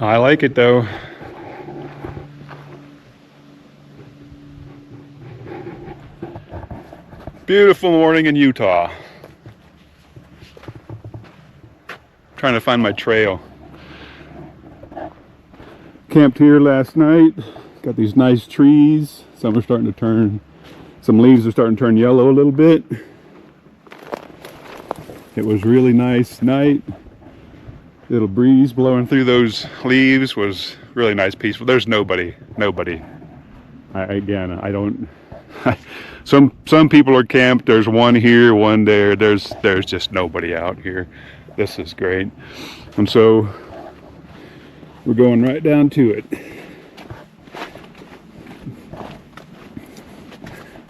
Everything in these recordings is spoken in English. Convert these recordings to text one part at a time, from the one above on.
I like it though. Beautiful morning in Utah. Trying to find my trail. Camped here last night. Got these nice trees. Some leaves are starting to turn yellow a little bit. It was really nice night. Little breeze blowing through those leaves was really nice, peaceful. There's nobody. I don't. Some people are camped. There's one here, one there. There's just nobody out here. This is great. And so we're going right down to it.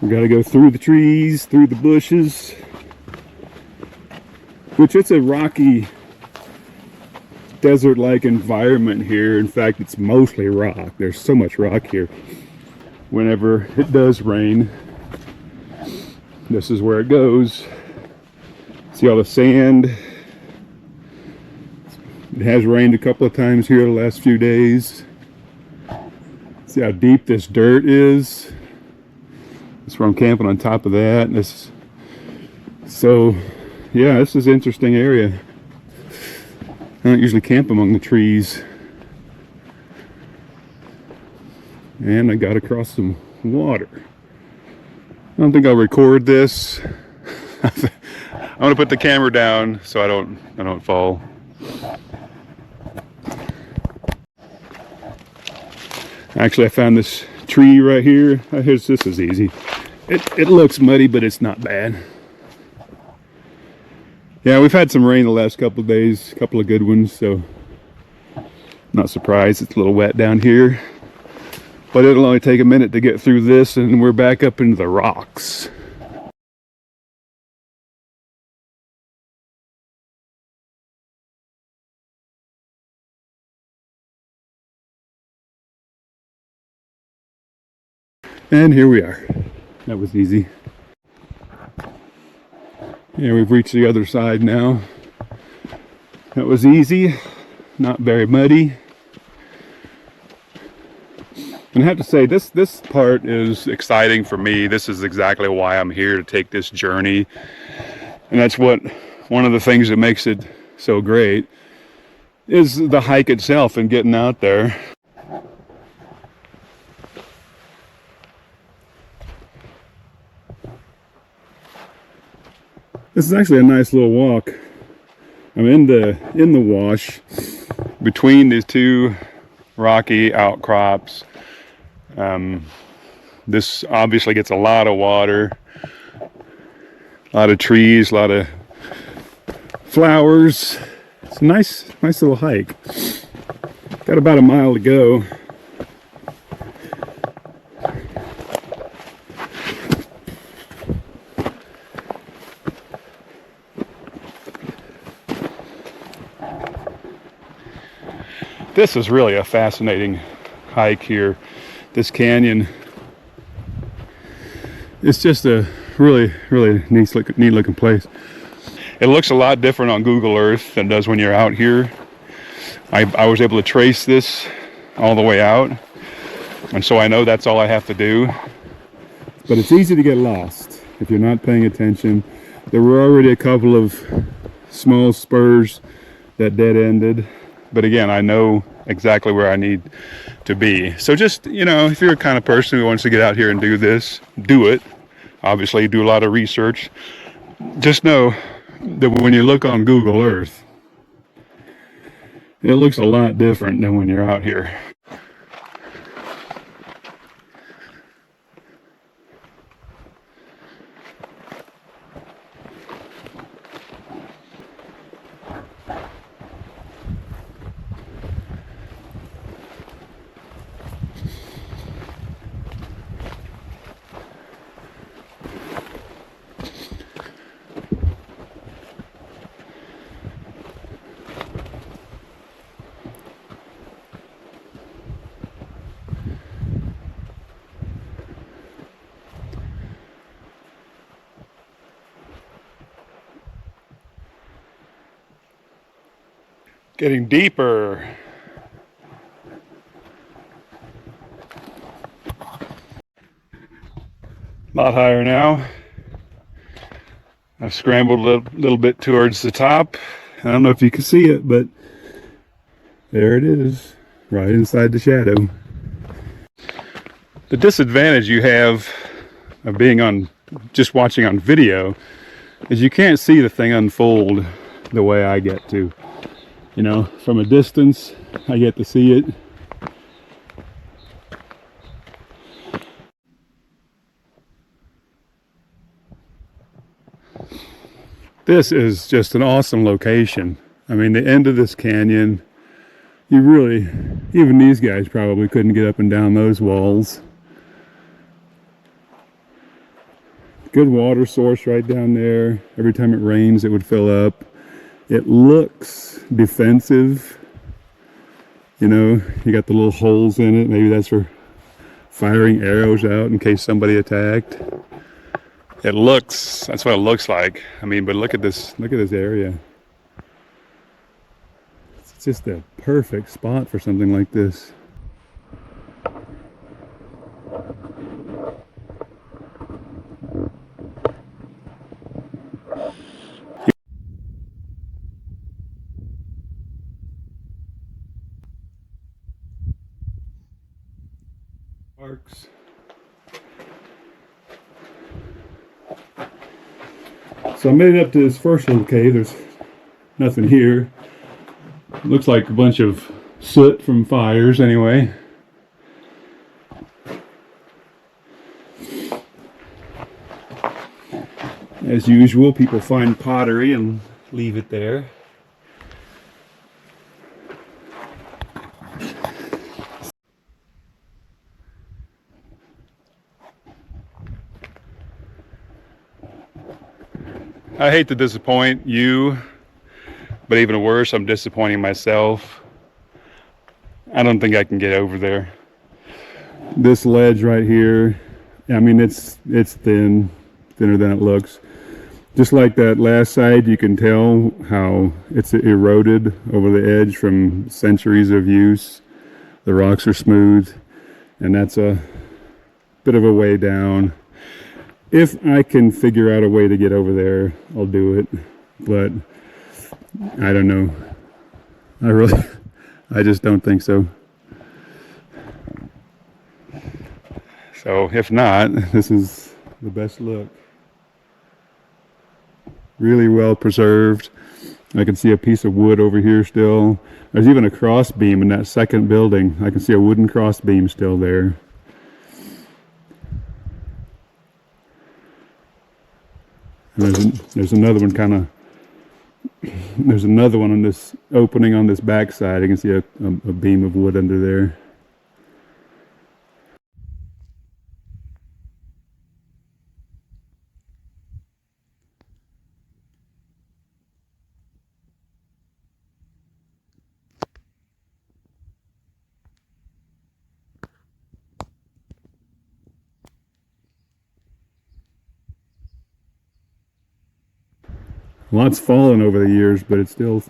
We got to go through the trees, through the bushes, which it's a rocky, desert-like environment here. In fact, it's mostly rock. There's so much rock here. Whenever it does rain, this is where it goes. See all the sand? It has rained a couple of times here the last few days. See how deep this dirt is? That's where I'm camping on top of that. So, yeah, this is an interesting area. I don't usually camp among the trees. And I got across some water. I don't think I'll record this. I'm gonna put the camera down so I don't fall. Actually, I found this tree right here. This is easy. It looks muddy, but it's not bad. Yeah, we've had some rain the last couple of days, a couple of good ones, so not surprised it's a little wet down here. But it'll only take a minute to get through this and we're back up into the rocks. And here we are. That was easy. Yeah, we've reached the other side now. That was easy, not very muddy. And I have to say, this part is exciting for me. This is exactly why I'm here, to take this journey. And that's one of the things that makes it so great is the hike itself and getting out there. This is actually a nice little walk. I'm in the wash between these two rocky outcrops. This obviously gets a lot of water, a lot of trees, a lot of flowers. It's a nice little hike. Got about a mile to go. This is really a fascinating hike here. This canyon. It's just a really neat looking place. It looks a lot different on Google Earth than it does when you're out here. I was able to trace this all the way out, and so I know that's all I have to do. But it's easy to get lost if you're not paying attention. There were already a couple of small spurs that dead-ended. But again, I know exactly where I need to be. So just, if you're a kind of person who wants to get out here and do this, do it. Obviously, do a lot of research. Just know that when you look on Google Earth, it looks a lot different than when you're out here. Getting deeper. lot higher now. I've scrambled a little bit towards the top. I don't know if you can see it, but there it is, right inside the shadow. The disadvantage you have of being on, just watching on video, is you can't see the thing unfold the way I get to. You know, from a distance, I get to see it. This is just an awesome location. I mean, the end of this canyon, you really, even these guys probably couldn't get up and down those walls. Good water source right down there. Every time it rains, it would fill up. It looks defensive. You know, you got the little holes in it. Maybe that's for firing arrows out in case somebody attacked. It looks, that's what it looks like. I mean, but look at this area. It's just a perfect spot for something like this. Parks. So I made it up to this first little cave. There's nothing here. Looks like a bunch of soot from fires anyway. As usual, people find pottery and leave it there. I hate to disappoint you, but even worse, I'm disappointing myself. I don't think I can get over there. This ledge right here, I mean, it's thin, thinner than it looks. Just like that last side, you can tell how it's eroded over the edge from centuries of use. The rocks are smooth, and that's a bit of a way down. If I can figure out a way to get over there, I'll do it. But I don't know. I just don't think so. So if not, this is the best look. Really well preserved. I can see a piece of wood over here still. There's even a cross beam in that second building. I can see a wooden cross beam still there. There's another one there's another one on this opening on this back side. I can see a beam of wood under there. Lots fallen over the years, but it's still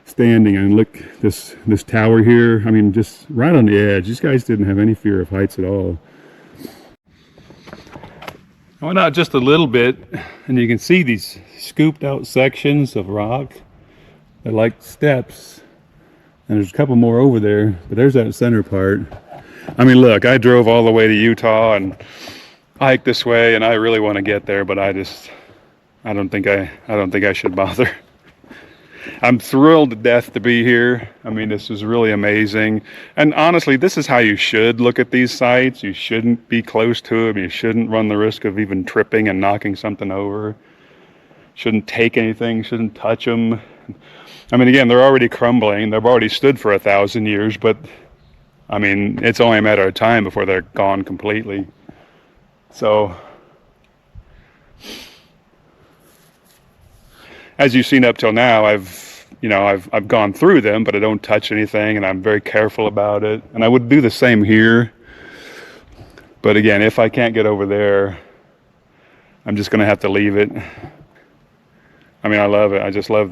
standing. And look, this tower here, I mean, just right on the edge. These guys didn't have any fear of heights at all. I went out just a little bit, and you can see these scooped out sections of rock. They're like steps. And there's a couple more over there, but there's that center part. I mean, look, I drove all the way to Utah and hiked this way, and I really want to get there, but I don't think I should bother. I'm thrilled to death to be here. I mean, this is really amazing. And honestly, this is how you should look at these sites. You shouldn't be close to them. You shouldn't run the risk of even tripping and knocking something over. Shouldn't take anything, shouldn't touch them. I mean, again, they're already crumbling. They've already stood for 1,000 years, but I mean, it's only a matter of time before they're gone completely. So, as you've seen up till now, I've gone through them, but I don't touch anything, and I'm very careful about it. And I would do the same here. But again, if I can't get over there, I'm just going to have to leave it. I mean, I love it. I just love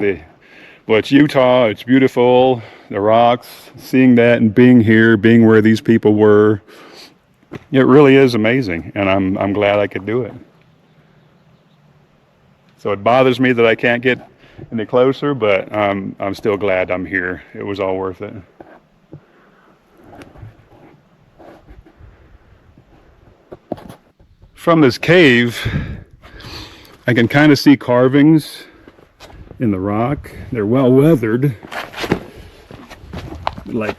well, it's Utah. It's beautiful. The rocks, seeing that and being here, being where these people were. It really is amazing, and I'm glad I could do it. So it bothers me that I can't get any closer, but I'm still glad I'm here. It was all worth it. From this cave, I can kind of see carvings in the rock. They're well weathered. Like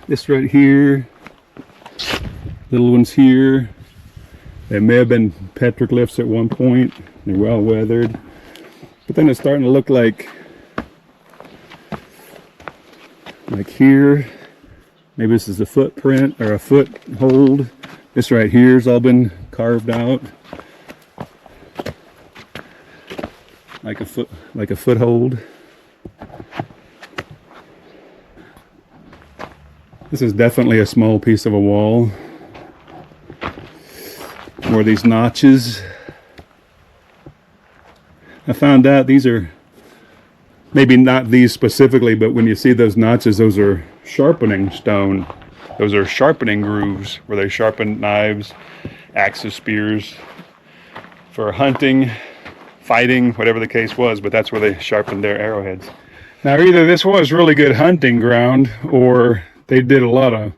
this right here, little ones here. They may have been petroglyphs at one point. They're well weathered. But then it's starting to look like here. Maybe this is a footprint or a foothold. This right here's all been carved out. Like a foothold. This is definitely a small piece of a wall. More of these notches. I found out these are, maybe not these specifically, but when you see those notches, those are sharpening stone. Those are sharpening grooves where they sharpen knives, axes, spears for hunting, fighting, whatever the case was, but that's where they sharpened their arrowheads. Now either this was really good hunting ground or they did a lot of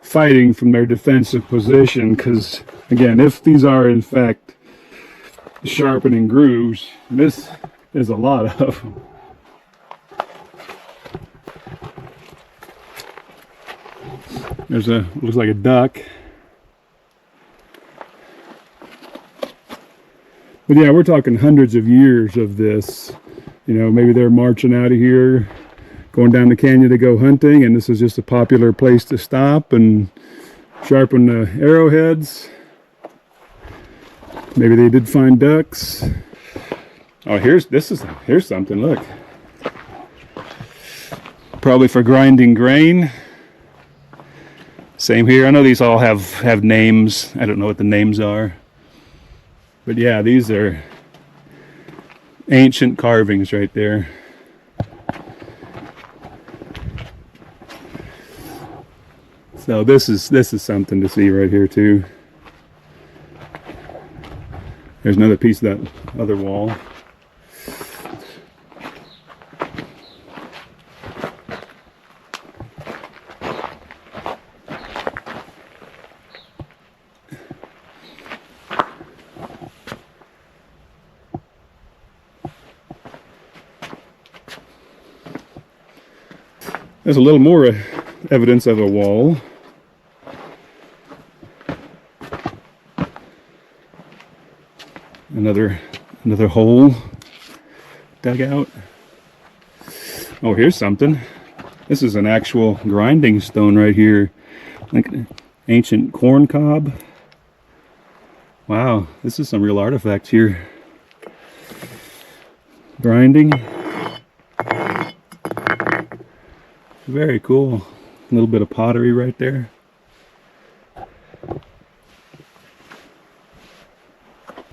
fighting from their defensive position, because again, if these are in fact sharpening grooves, this is a lot of them. There's looks like a duck. But yeah, we're talking hundreds of years of this. You know, maybe they're marching out of here, going down the canyon to go hunting, and this is just a popular place to stop and sharpen the arrowheads. Maybe they did find ducks. Oh, here's something, look. Probably for grinding grain. Same here. I know these all have names. I don't know what the names are. But yeah, these are ancient carvings right there. So this is something to see right here too. There's another piece of that other wall. There's a little more evidence of a wall. Another hole dug out. Oh, here's something. This is an actual grinding stone right here, like an ancient corn cob. Wow, this is some real artifacts here. Grinding. Very cool. A little bit of pottery right there.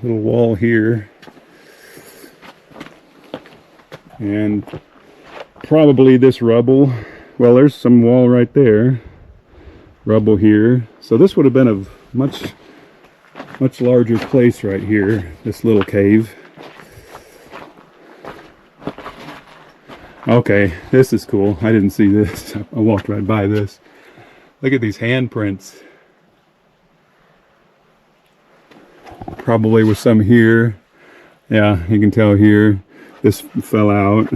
Little wall here. And probably this rubble. Well, there's some wall right there. Rubble here. So this would have been a much larger place right here. This little cave. Okay, this is cool. I didn't see this. I walked right by this. Look at these handprints. Probably with some here. Yeah, you can tell here. This fell out.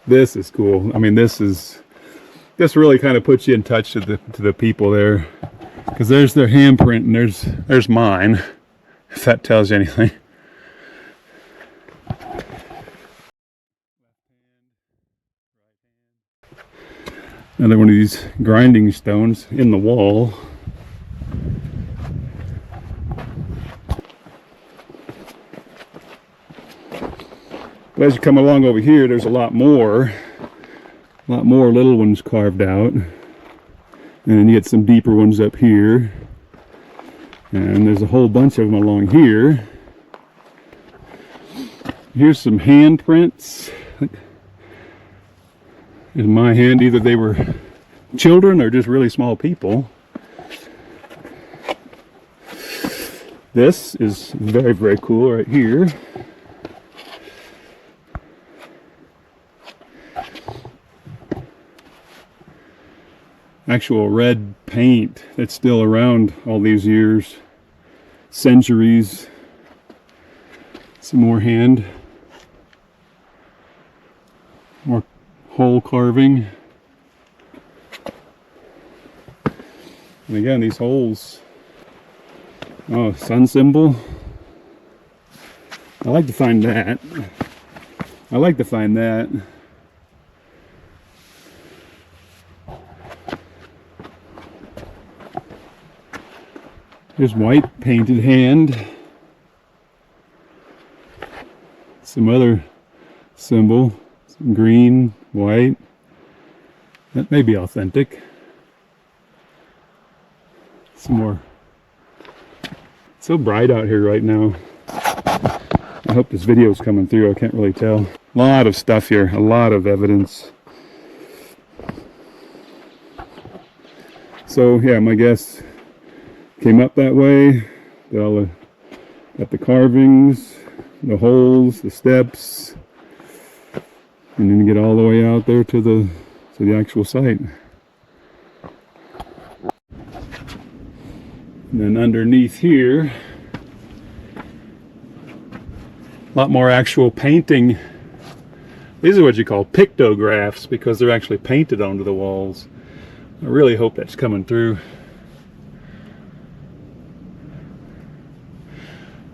This is cool. I mean, this really kind of puts you in touch to the people there, because there's their handprint and there's mine, if that tells you anything. Another one of these grinding stones in the wall. But as you come along over here, there's a lot more little ones carved out. And you get some deeper ones up here. And there's a whole bunch of them along here. Here's some handprints. In my hand, either they were children or just really small people. This is very, very cool right here. Actual red paint that's still around all these years, centuries. Some more hand, more hole carving. And again, these holes. Oh, sun symbol. I like to find that. I like to find that. There's white painted hand. Some other symbol. Some green, white. That may be authentic. Some more. It's so bright out here right now. I hope this video is coming through. I can't really tell. A lot of stuff here. A lot of evidence. So yeah, my guess came up that way. Got the carvings, the holes, the steps, and then get all the way out there to the actual site. And then underneath here, a lot more actual painting. These are what you call pictographs because they're actually painted onto the walls. I really hope that's coming through.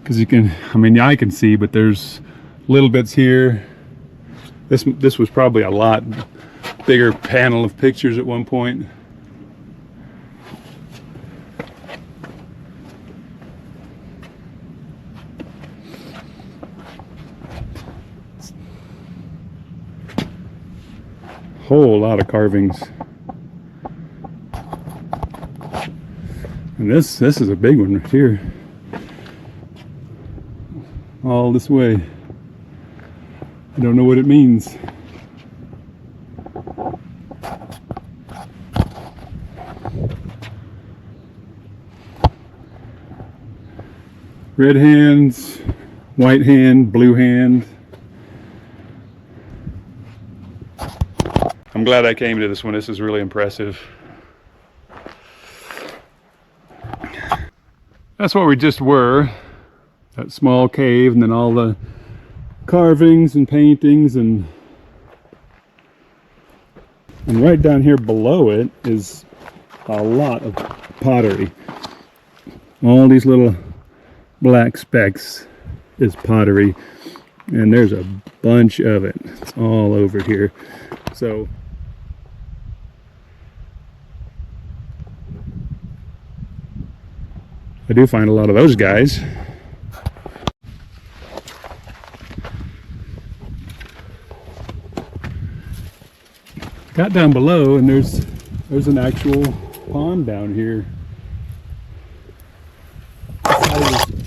Because you can, I mean, I can see, but there's little bits here. This was probably a lot bigger panel of pictures at one point. Whole lot of carvings. And this is a big one right here. All this way. I don't know what it means. Red hands, white hand, blue hand. I'm glad I came to this one. This is really impressive. That's what we just were. That small cave, and then all the carvings and paintings, and right down here below it is a lot of pottery. All these little black specks is pottery, and there's a bunch of it. It's all over here. So I do find a lot of those guys. Got down below, and there's an actual pond down here.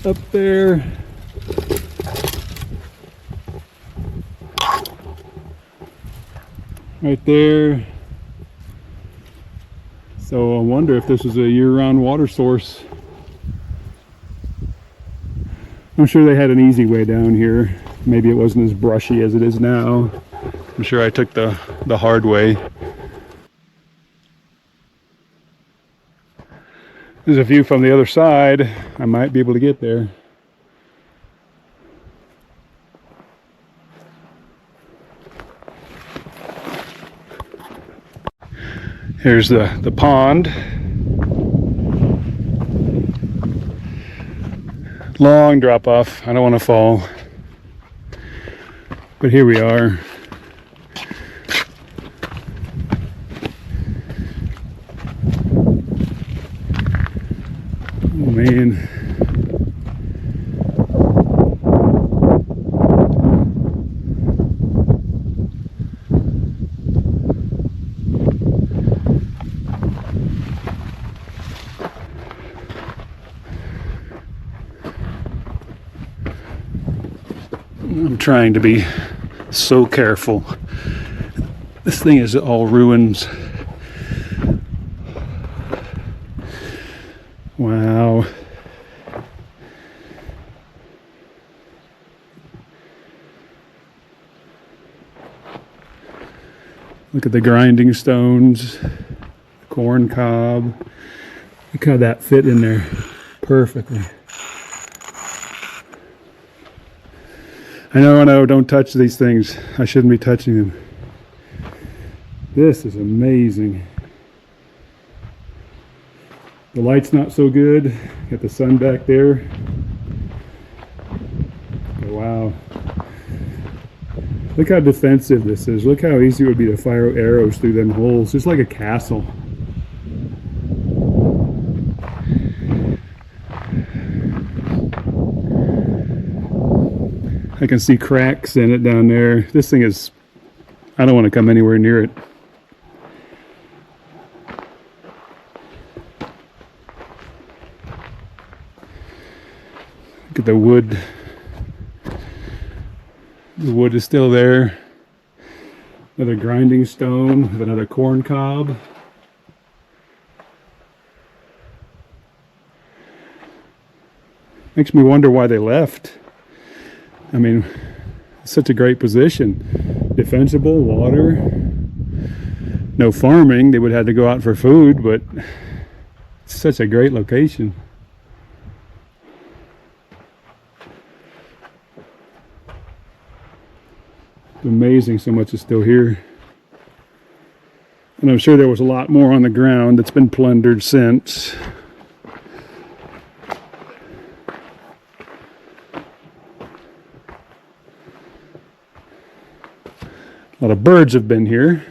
Up there. Right there. So I wonder if this is a year-round water source. I'm sure they had an easy way down here. Maybe it wasn't as brushy as it is now. I'm sure I took the hard way. There's a view from the other side. I might be able to get there. Here's the pond. Long drop off. I don't want to fall. But here we are. Oh man. I'm trying to be so careful. This thing is all ruins. Wow. Look at the grinding stones, corn cob. Look how that fit in there perfectly. I know, don't touch these things. I shouldn't be touching them. This is amazing. The light's not so good. Got the sun back there. Oh, wow. Look how defensive this is. Look how easy it would be to fire arrows through them holes. Just like a castle. I can see cracks in it down there. This thing is, I don't want to come anywhere near it. Look at the wood. The wood is still there. Another grinding stone with another corn cob. Makes me wonder why they left. I mean, it's such a great position. Defensible, water. No farming. They would have to go out for food, but it's such a great location. It's amazing so much is still here. And I'm sure there was a lot more on the ground that's been plundered since. A lot of birds have been here.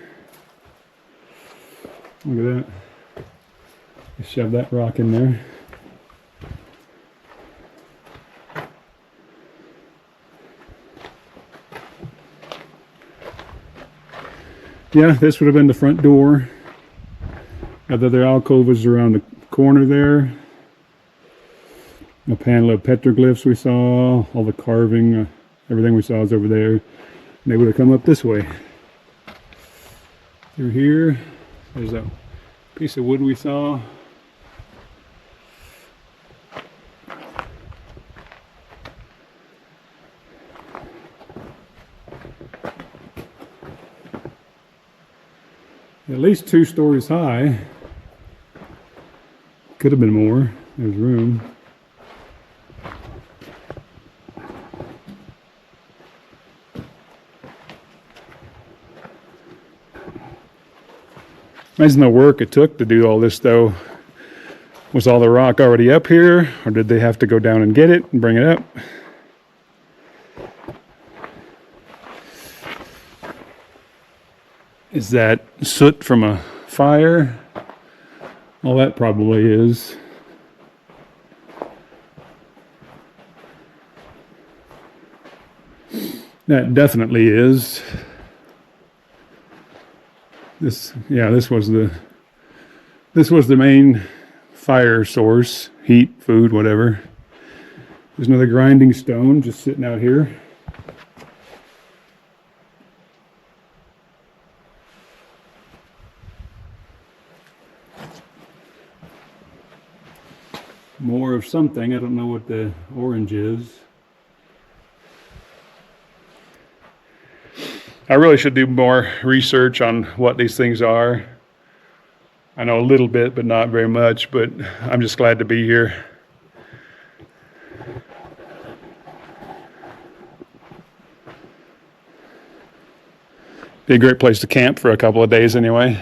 Look at that. Just shove that rock in there. Yeah, this would have been the front door. Got the other alcove was around the corner there. A panel of petroglyphs we saw, all the carving, everything we saw is over there. And they would have come up this way. Through here, there's that piece of wood we saw. At least 2 stories high. Could have been more. There's room. Imagine the work it took to do all this, though. Was all the rock already up here, or did they have to go down and get it and bring it up? Is that soot from a fire? Well, that probably is. That definitely is. This was the main fire source, heat, food, whatever. There's another grinding stone just sitting out here. More of something. I don't know what the orange is. I really should do more research on what these things are. I know a little bit, but not very much, but I'm just glad to be here. Be a great place to camp for a couple of days anyway.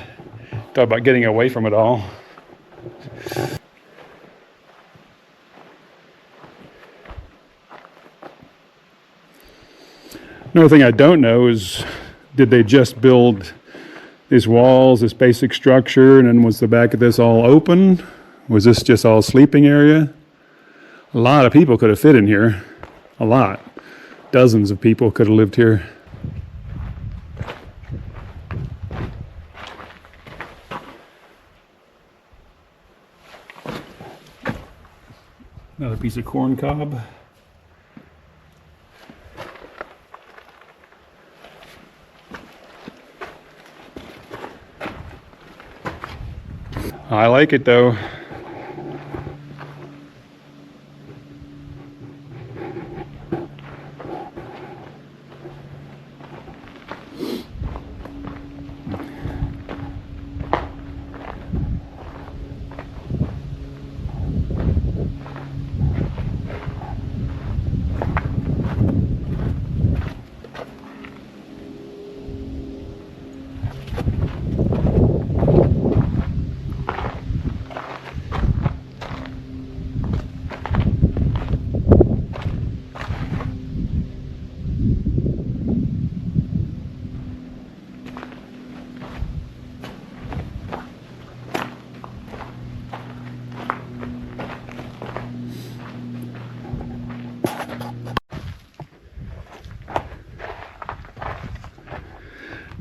Talk about getting away from it all. Another thing I don't know is, did they just build these walls, this basic structure, and then was the back of this all open? Was this just all sleeping area? A lot of people could have fit in here. A lot. Dozens of people could have lived here. Another piece of corn cob. I like it though.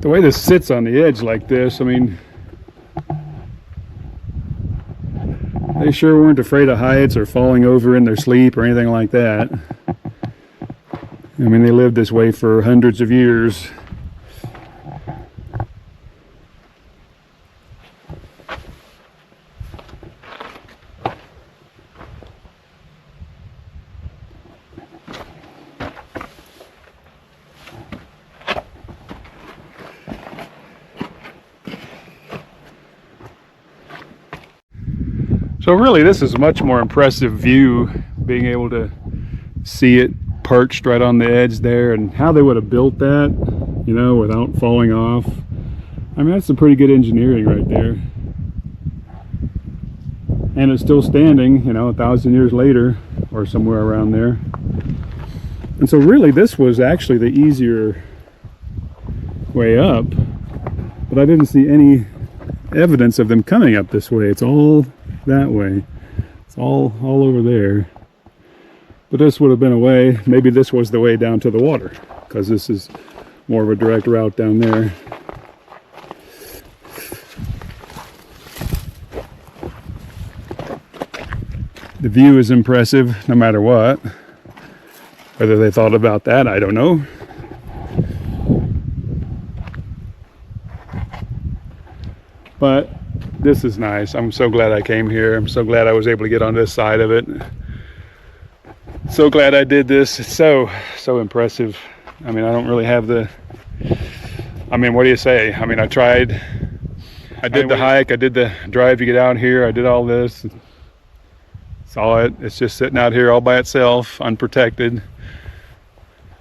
The way this sits on the edge like this, I mean, they sure weren't afraid of heights or falling over in their sleep or anything like that. I mean, they lived this way for hundreds of years. So really, this is a much more impressive view, being able to see it perched right on the edge there, and how they would have built that, you know, without falling off. I mean, that's some pretty good engineering right there. And it's still standing, you know, 1,000 years later, or somewhere around there. And so really, this was actually the easier way up, but I didn't see any evidence of them coming up this way. It's all that way. It's all over there. But this would have been a way, maybe this was the way down to the water, because this is more of a direct route down there. The view is impressive no matter what. Whether they thought about that, I don't know. But this is nice. I'm so glad I came here. I'm so glad I was able to get on this side of it. So glad I did this. It's so impressive. I mean, I don't really have the, I mean, what do you say? I mean, I tried. I did the hike. I did the drive to get out here. I did all this. Saw it. It's just sitting out here all by itself, unprotected.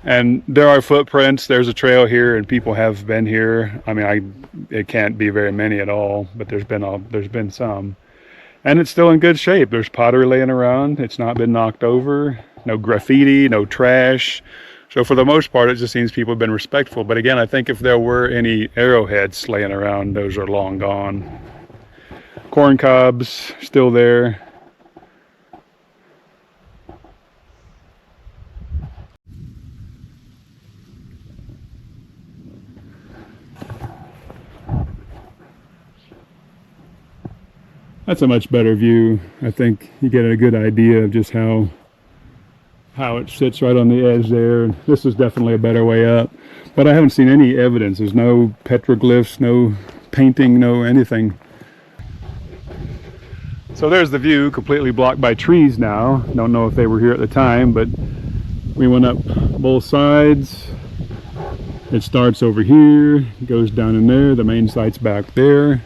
And there are footprints. There's a trail here, and people have been here. I mean, it can't be very many at all, but there's been some. And it's still in good shape. There's pottery laying around. It's not been knocked over. No graffiti, no trash. So for the most part, it just seems people have been respectful. But again, I think if there were any arrowheads laying around, those are long gone. Corn cobs still there. That's a much better view. I think you get a good idea of just how it sits right on the edge there. This is definitely a better way up. But I haven't seen any evidence. There's no petroglyphs, no painting, no anything. So there's the view, completely blocked by trees now. Don't know if they were here at the time, but we went up both sides. It starts over here, goes down in there. The main site's back there.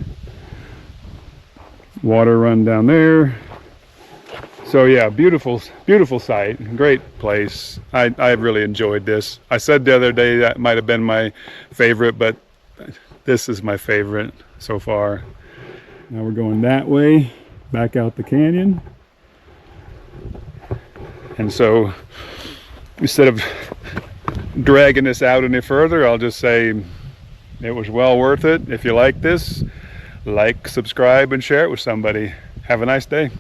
Water run down there. So yeah, beautiful site, great place. I really enjoyed this. I said the other day that might have been my favorite, but this is my favorite so far. Now we're going that way, back out the canyon. And so instead of dragging this out any further, I'll just say it was well worth it. If you like this, like, subscribe, and share it with somebody. Have a nice day.